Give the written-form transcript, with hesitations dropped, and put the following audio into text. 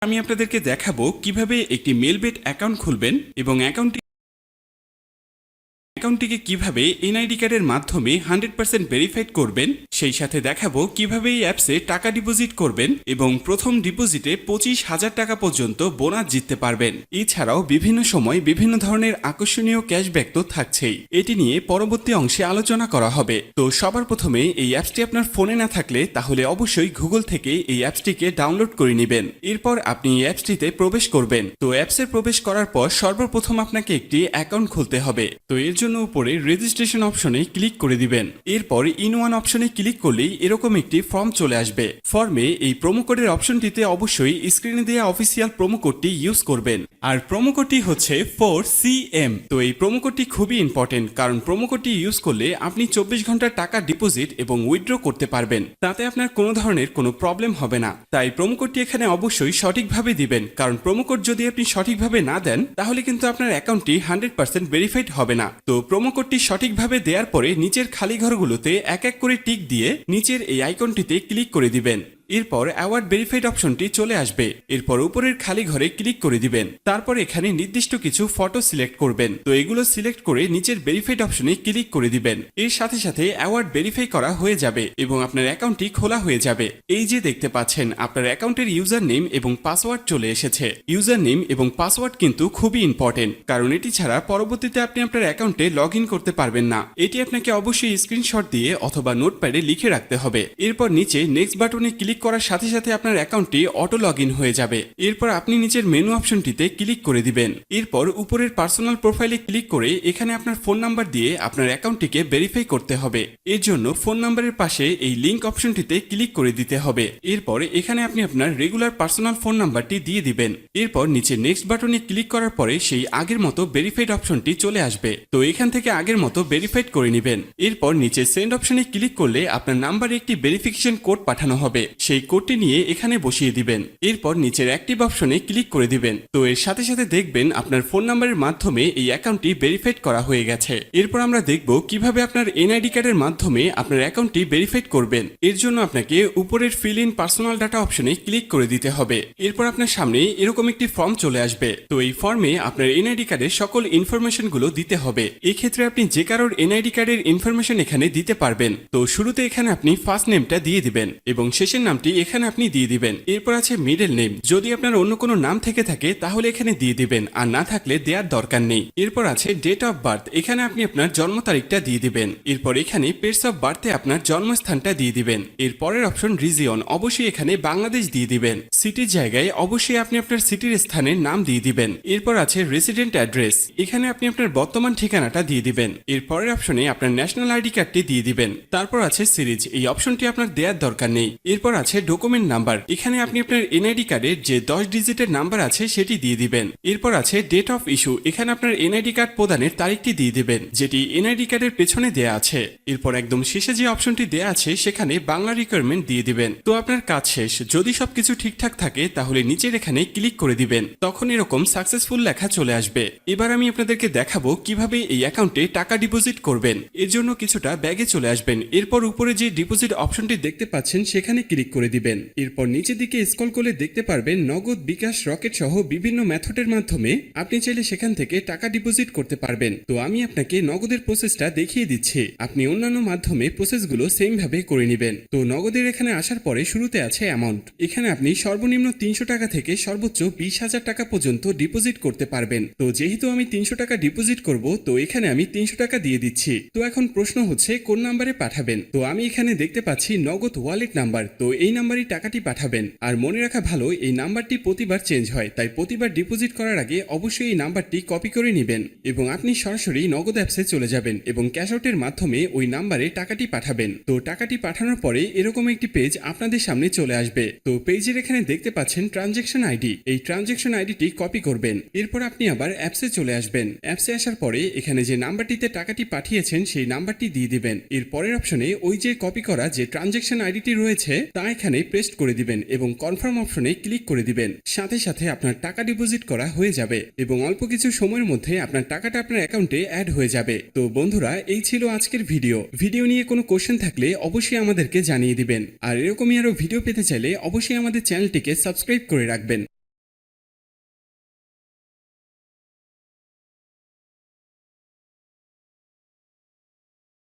আমি আপনাদেরকে দেখাবো কিভাবে একটি মেলবেট অ্যাকাউন্ট খুলবেন এবং অ্যাকাউন্টটিকে কিভাবে এনআইডি কার্ডের মাধ্যমে 100% ভেরিফাইড করবেন, সেই সাথে দেখাবো কিভাবে এই অ্যাপসে টাকা ডিপোজিট করবেন এবং প্রথম ডিপোজিটে 25,000 টাকা পর্যন্ত বোনাস জিততে পারবেন। এছাড়াও বিভিন্ন সময় বিভিন্ন ধরনের আকর্ষণীয় ক্যাশব্যাক তো থাকছেই। এটি নিয়ে পরবর্তী অংশে আলোচনা করা হবে। তো সবার প্রথমে এই অ্যাপসটি আপনার ফোনে না থাকলে তাহলে অবশ্যই গুগল থেকে এই অ্যাপসটিকে ডাউনলোড করে নেবেন। এরপর আপনি এই অ্যাপসটিতে প্রবেশ করবেন। তো অ্যাপসে প্রবেশ করার পর সর্বপ্রথম আপনাকে একটি অ্যাকাউন্ট খুলতে হবে। তো এর জন্য উপরে রেজিস্ট্রেশন অপশনে ক্লিক করে দিবেন। এরপর ইন ওয়ান অপশনে ক্লিক করলেই এরকম একটি ফর্ম চলে আসবে। ফর্মে এই প্রোমো কোডের অপশনটিতে অবশ্যই স্ক্রিনে দেওয়া অফিসিয়াল প্রোমো কোডটি ইউজ করবেন। আর প্রোমো কোডটি হচ্ছে 4CM। তো এই প্রোমো কোডটি খুবই ইম্পর্টেন্ট, কারণ প্রোমো কোডটি ইউজ করলে আপনি 24 ঘন্টার টাকা ডিপোজিট এবং উইথড্র করতে পারবেন। তাতে আপনার কোনো ধরনের কোনো প্রবলেম হবে না। তাই প্রোমো কোডটি এখানে অবশ্যই সঠিকভাবে দিবেন, কারণ প্রোমো কোড যদি আপনি সঠিকভাবে না দেন তাহলে কিন্তু আপনার অ্যাকাউন্টটি 100% ভেরিফাইড হবে না। তো প্রোমো কোডটি সঠিকভাবে দেওয়ার পরে নিচের খালি ঘরগুলোতে এক এক করে টিক দিয়ে নিচের এই আইকনটিতে ক্লিক করে দিবেন। এরপর অ্যাওয়ার্ড ভেরিফাইড অপশনটি চলে আসবে। এরপর উপরের খালি ঘরে ক্লিক করে দিবেন। তারপর এখানে নির্দিষ্ট কিছু ফটো সিলেক্ট করবেন। তো এগুলো সিলেক্ট করে নিচের ভেরিফাইড অপশনে ক্লিক করে দিবেন। এর সাথে সাথে অ্যাওয়ার্ড ভেরিফাই করা হয়ে যাবে এবং আপনার অ্যাকাউন্টটি খোলা হয়ে যাবে। এই যে দেখতে পাচ্ছেন আপনার অ্যাকাউন্টের ইউজার নেম এবং পাসওয়ার্ড চলে এসেছে। ইউজার নেম এবং পাসওয়ার্ড কিন্তু খুবই ইম্পর্টেন্ট, কারণ এটি ছাড়া পরবর্তীতে আপনি আপনার অ্যাকাউন্টে লগ ইন করতে পারবেন না। এটি আপনাকে অবশ্যই স্ক্রিনশট দিয়ে অথবা নোটপ্যাডে লিখে রাখতে হবে। এরপর নিচে নেক্সট বাটনে ক্লিক করার সাথে সাথে আপনার অ্যাকাউন্টটি অটো লগ ইন হয়ে যাবে। এরপর আপনি নিচের মেনু অপশনটিতে ক্লিক করে দিবেন। এরপর উপরের পার্সোনাল প্রোফাইলে ক্লিক করে এখানে আপনার ফোন নাম্বার দিয়ে আপনার অ্যাকাউন্টটিকে ভেরিফাই করতে হবে। এর জন্য ফোন নাম্বারের পাশে এই লিংক অপশনটিতে ক্লিক করে দিতে হবে। এরপর এখানে আপনি আপনার রেগুলার পার্সোনাল ফোন নাম্বারটি দিয়ে দিবেন। এরপর নিচে নেক্সট বাটনে ক্লিক করার পরে সেই আগের মতো ভেরিফাইড অপশনটি চলে আসবে। তো এখান থেকে আগের মতো ভেরিফাইড করে নেবেন। এরপর নিচে সেন্ড অপশনে ক্লিক করলে আপনার নাম্বারে একটি ভেরিফিকেশন কোড পাঠানো হবে। সেই কোডটি নিয়ে এখানে বসিয়ে দিবেন। এরপর নিচের অ্যাক্টিভ অপশনে ক্লিক করে দিবেন। তো এর সাথে সাথে দেখবেন আপনার ফোন নাম্বারের মাধ্যমে এই অ্যাকাউন্টটি ভেরিফাইড করা হয়ে গেছে। এরপর আমরা দেখব কিভাবে আপনার এনআইডি কার্ডের মাধ্যমে আপনার অ্যাকাউন্টটি ভেরিফাইড করবেন। এর জন্য আপনাকে উপরের ফিল ইন পার্সোনাল ডাটা অপশনে ক্লিক করে দিতে হবে। এরপর আপনার সামনে এরকম একটি ফর্ম চলে আসবে। তো এই ফর্মে আপনার এনআইডি কার্ডের সকল ইনফরমেশন গুলো দিতে হবে। এক্ষেত্রে আপনি যে কারোর এনআইডি কার্ডের ইনফরমেশন এখানে দিতে পারবেন। তো শুরুতে এখানে আপনি ফার্স্ট নেমটা দিয়ে দিবেন এবং শেষের নামটি এখানে আপনি দিয়ে দিবেন। এরপর আছে মিডল নেম। যদি আপনার অন্য কোনো নাম থেকে থাকে তাহলে এখানে দিয়ে দিবেন, আর না থাকলে দেওয়ার দরকার নেই। এরপর আছে ডেট অফ বার্থ। এখানে আপনি আপনার জন্ম তারিখটা দিয়ে দিবেন। এরপর এখানে প্লেস অফ বার্থে আপনার জন্মস্থানটা দিয়ে দিবেন। এর পরের অপশন রিজিয়ন, অবশ্যই এখানে বাংলাদেশ দিয়ে দিবেন। সিটির জায়গায় অবশ্যই আপনি আপনার সিটির স্থানের নাম দিয়ে দিবেন। এরপর আছে রেসিডেন্ট অ্যাড্রেস। এখানে আপনি আপনার বর্তমান ঠিকানাটা দিয়ে দিবেন। এর পরের অপশনে আপনার ন্যাশনাল আইডি কার্ডটি দিয়ে দিবেন। তারপর আছে সিরিজ, এই অপশনটি আপনার দেওয়ার দরকার নেই। এরপর আছে ডকুমেন্ট নাম্বার। এখানে আপনি আপনার এনআইডি কার্ডের যে 10 ডিজিটের নাম্বার আছে সেটি দিয়ে দিবেন। এরপর আছে ডেট অফ ইস্যু। এখানে আপনার এনআইডি কার্ড প্রদানের তারিখটি দিয়ে দিবেন, যেটি এনআইডি কার্ডের পেছনে দেয়া আছে। এরপর একদম শেষে যে অপশনটি দেয়া আছে সেখানে বাংলা রিকোয়ারমেন্ট দিয়ে দিবেন। তো আপনার কাজ শেষ। যদি সবকিছু ঠিকঠাক থাকে তাহলে নিচের এখানে ক্লিক করে দিবেন। তখন এরকম সাকসেসফুল লেখা চলে আসবে। এবার আমি আপনাদেরকে দেখাবো কিভাবে এই অ্যাকাউন্টে টাকা ডিপোজিট করবেন। এর জন্য কিছুটা ব্যাগে চলে আসবেন। এরপর উপরে যে ডিপোজিট অপশনটি দেখতে পাচ্ছেন সেখানে ক্লিক করে দিবেন। এরপর নিচের দিকে স্ক্রল করলে দেখতে পারবেন নগদ, বিকাশ, রকেট সহ বিভিন্ন মেথডের মাধ্যমে আপনি চাইলে সেখান থেকে টাকা ডিপোজিট করতে পারবেন। তো আমি আপনাকে নগদের প্রসেসটা দেখিয়ে দিচ্ছি। আপনি অন্যান্য মাধ্যমে প্রসেসগুলো সেম ভাবে করে নেবেন। তো নগদের এখানে আসার পরে শুরুতে আছে অ্যামাউন্ট। এখানে আপনি সর্বনিম্ন 300 টাকা থেকে সর্বোচ্চ 20,000 টাকা পর্যন্ত ডিপোজিট করতে পারবেন। তো যেহেতু আমি 300 টাকা ডিপোজিট করব, তো এখানে আমি 300 টাকা দিয়ে দিচ্ছি। তো এখন প্রশ্ন হচ্ছে কোন নাম্বারে পাঠাবেন। তো আমি এখানে দেখতে পাচ্ছি নগদ ওয়ালেট নাম্বার। তো এই নাম্বারই টাকাটি পাঠাবেন। আর মনে রাখা ভালো, এই নাম্বারটি প্রতিবার চেঞ্জ হয়, তাই প্রতিবার ডিপোজিট করার আগে অবশ্যই এই নাম্বারটি কপি করে নেবেন এবং আপনি সরাসরি নগদ অ্যাপসে চলে যাবেন এবং ক্যাশ আউটের মাধ্যমে ওই নাম্বারে টাকাটি পাঠাবেন। তো টাকাটি পাঠানোর পরে এরকম একটি পেজ আপনাদের সামনে চলে আসবে। তো পেজের এখানে দেখতে পাচ্ছেন ট্রানজ্যাকশন আইডি। এই ট্রানজ্যাকশন আইডিটি কপি করবেন। এরপর আপনি আবার অ্যাপসে চলে আসবেন। অ্যাপসে আসার পরে এখানে যে নাম্বারটিতে টাকাটি পাঠিয়েছেন সেই নাম্বারটি দিয়ে দিবেন। এর পরের অপশনে ওই যে কপি করা যে ট্রানজ্যাকশন আইডিটি রয়েছে তা এখানে পেস্ট করে দিবেন এবং কনফার্ম অপশনে ক্লিক করে দিবেন। সাথে সাথে আপনার টাকা ডিপোজিট করা হয়ে যাবে এবং অল্প কিছু সময়ের মধ্যে আপনার টাকাটা আপনার অ্যাকাউন্টে অ্যাড হয়ে যাবে। তো বন্ধুরা, এই ছিল আজকের ভিডিও নিয়ে কোনো কোশ্চেন থাকলে অবশ্যই আমাদেরকে জানিয়ে দিবেন। আর এরকমই আরো ভিডিও পেতে চাইলে অবশ্যই আমাদের চ্যানেলটিকে সাবস্ক্রাইব করে রাখবেন।